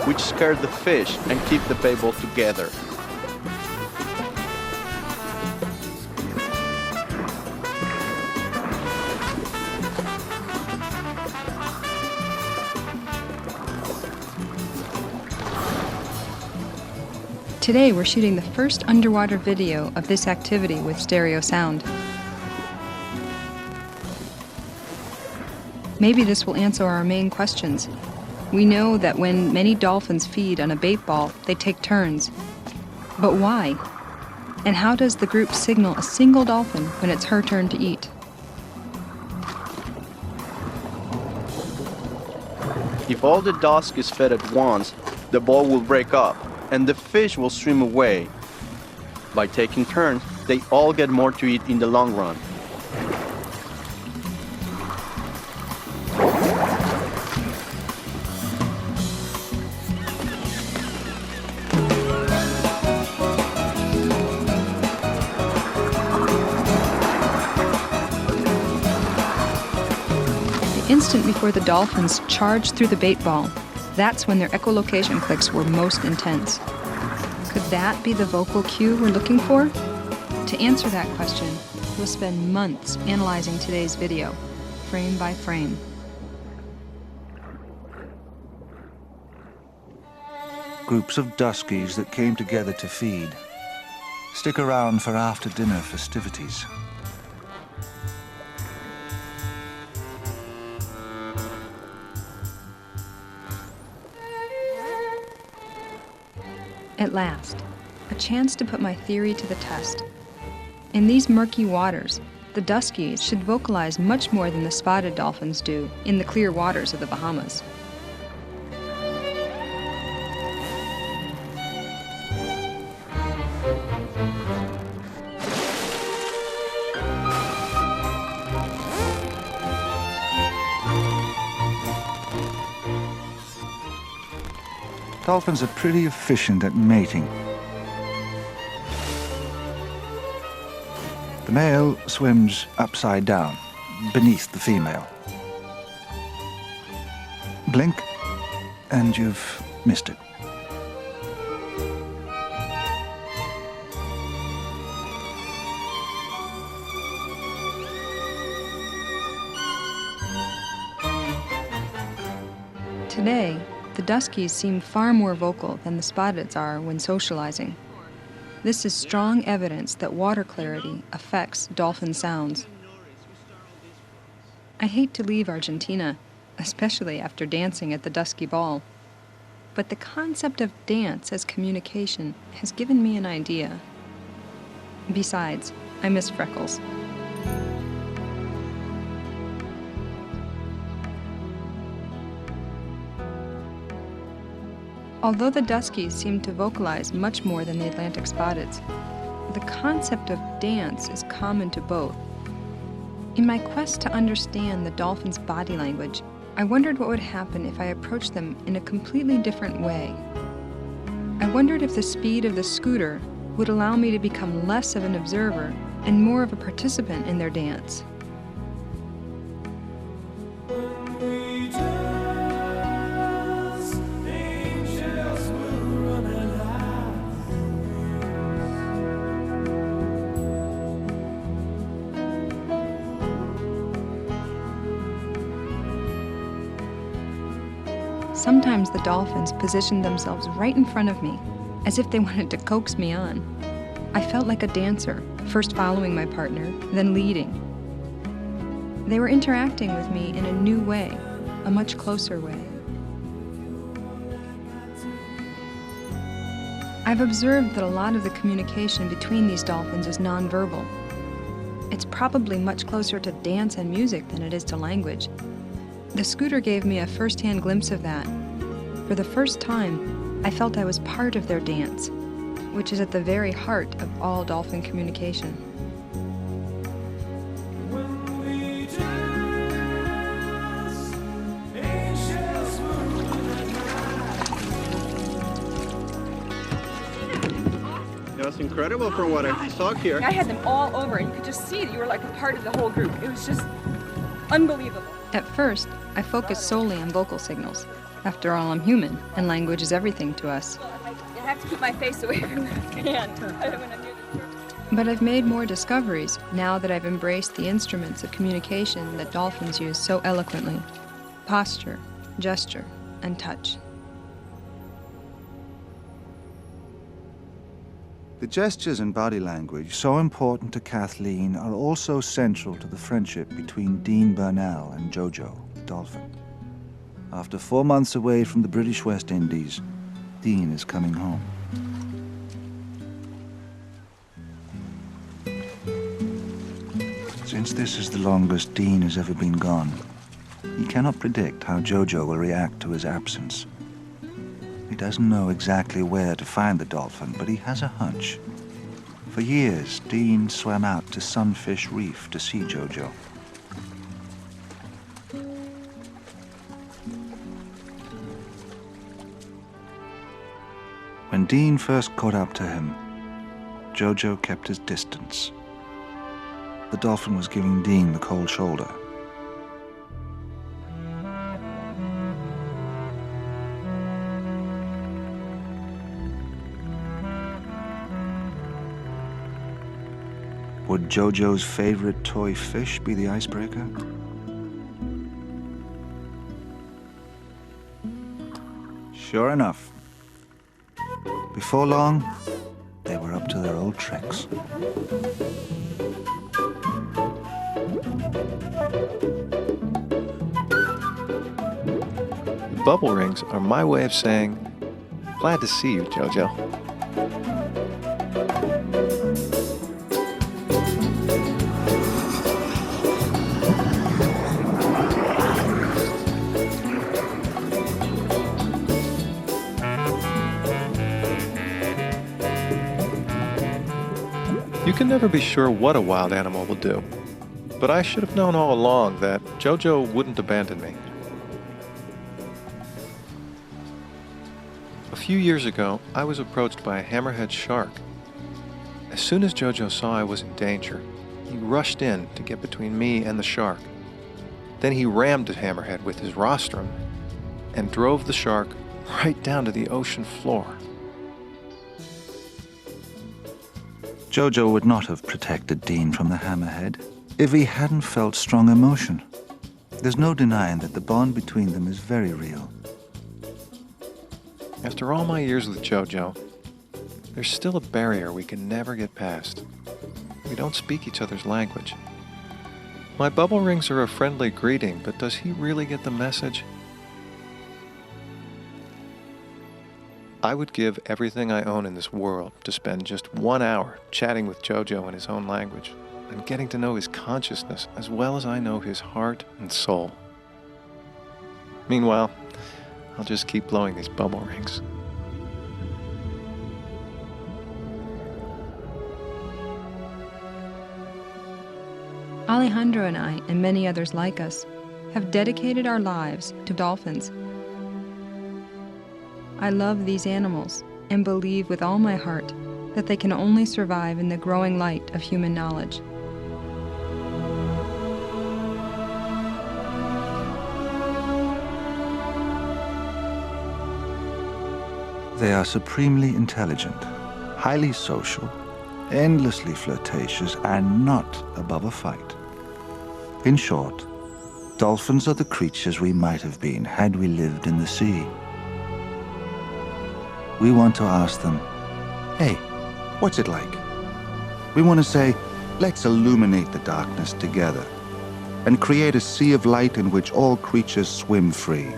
which scare the fish and keep the bait ball together. Today we're shooting the first underwater video of this activity with stereo sound. Maybe this will answer our main questions. We know that when many dolphins feed on a bait ball, they take turns. But why? And how does the group signal a single dolphin when it's her turn to eat? If all the dusk is fed at once, the ball will break up and the fish will swim away. By taking turns, they all get more to eat in the long run. The instant before the dolphins charged through the bait ball, that's when their echolocation clicks were most intense. Could that be the vocal cue we're looking for? To answer that question, we'll spend months analyzing today's video, frame by frame. Groups of duskies that came together to feed. Stick around for after-dinner festivities. At last, a chance to put my theory to the test. In these murky waters, the duskies should vocalize much more than the spotted dolphins do in the clear waters of the Bahamas. Dolphins are pretty efficient at mating. The male swims upside down, beneath the female. Blink, and you've missed it. Today, the duskies seem far more vocal than the spotteds are when socializing. This is strong evidence that water clarity affects dolphin sounds. I hate to leave Argentina, especially after dancing at the Dusky Ball. But the concept of dance as communication has given me an idea. Besides, I miss Freckles. Although the duskies seem to vocalize much more than the Atlantic spotteds, the concept of dance is common to both. In my quest to understand the dolphin's body language, I wondered what would happen if I approached them in a completely different way. I wondered if the speed of the scooter would allow me to become less of an observer and more of a participant in their dance. Sometimes the dolphins positioned themselves right in front of me, as if they wanted to coax me on. I felt like a dancer, first following my partner, then leading. They were interacting with me in a new way, a much closer way. I've observed that a lot of the communication between these dolphins is nonverbal. It's probably much closer to dance and music than it is to language. The scooter gave me a first-hand glimpse of that. For the first time, I felt I was part of their dance, which is at the very heart of all dolphin communication. That's incredible from what I saw here. I had them all over, and you could just see that you were like a part of the whole group. It was just unbelievable. At first, I focused solely on vocal signals. After all, I'm human, and language is everything to us. I have to keep my face away from the can when I'm near the fish. But I've made more discoveries now that I've embraced the instruments of communication that dolphins use so eloquently: posture, gesture, and touch. The gestures and body language, so important to Kathleen, are also central to the friendship between Dean Burnell and Jojo, the dolphin. After 4 months away from the British West Indies, Dean is coming home. Since this is the longest Dean has ever been gone, he cannot predict how Jojo will react to his absence. He doesn't know exactly where to find the dolphin, but he has a hunch. For years, Dean swam out to Sunfish Reef to see Jojo. When Dean first caught up to him, Jojo kept his distance. The dolphin was giving Dean the cold shoulder. Would Jojo's favorite toy fish be the icebreaker? Sure enough. Before long, they were up to their old tricks. Bubble rings are my way of saying, glad to see you, Jojo. You can never be sure what a wild animal will do, but I should have known all along that Jojo wouldn't abandon me. A few years ago, I was approached by a hammerhead shark. As soon as Jojo saw I was in danger, he rushed in to get between me and the shark. Then he rammed the hammerhead with his rostrum and drove the shark right down to the ocean floor. Jojo would not have protected Dean from the hammerhead if he hadn't felt strong emotion. There's no denying that the bond between them is very real. After all my years with Jojo, there's still a barrier we can never get past. We don't speak each other's language. My bubble rings are a friendly greeting, but does he really get the message? I would give everything I own in this world to spend just 1 hour chatting with Jojo in his own language and getting to know his consciousness as well as I know his heart and soul. Meanwhile, I'll just keep blowing these bubble rings. Alejandro and I, and many others like us, have dedicated our lives to dolphins. I love these animals and believe with all my heart that they can only survive in the growing light of human knowledge. They are supremely intelligent, highly social, endlessly flirtatious, and not above a fight. In short, dolphins are the creatures we might have been had we lived in the sea. We want to ask them, hey, what's it like? We want to say, let's illuminate the darkness together and create a sea of light in which all creatures swim free.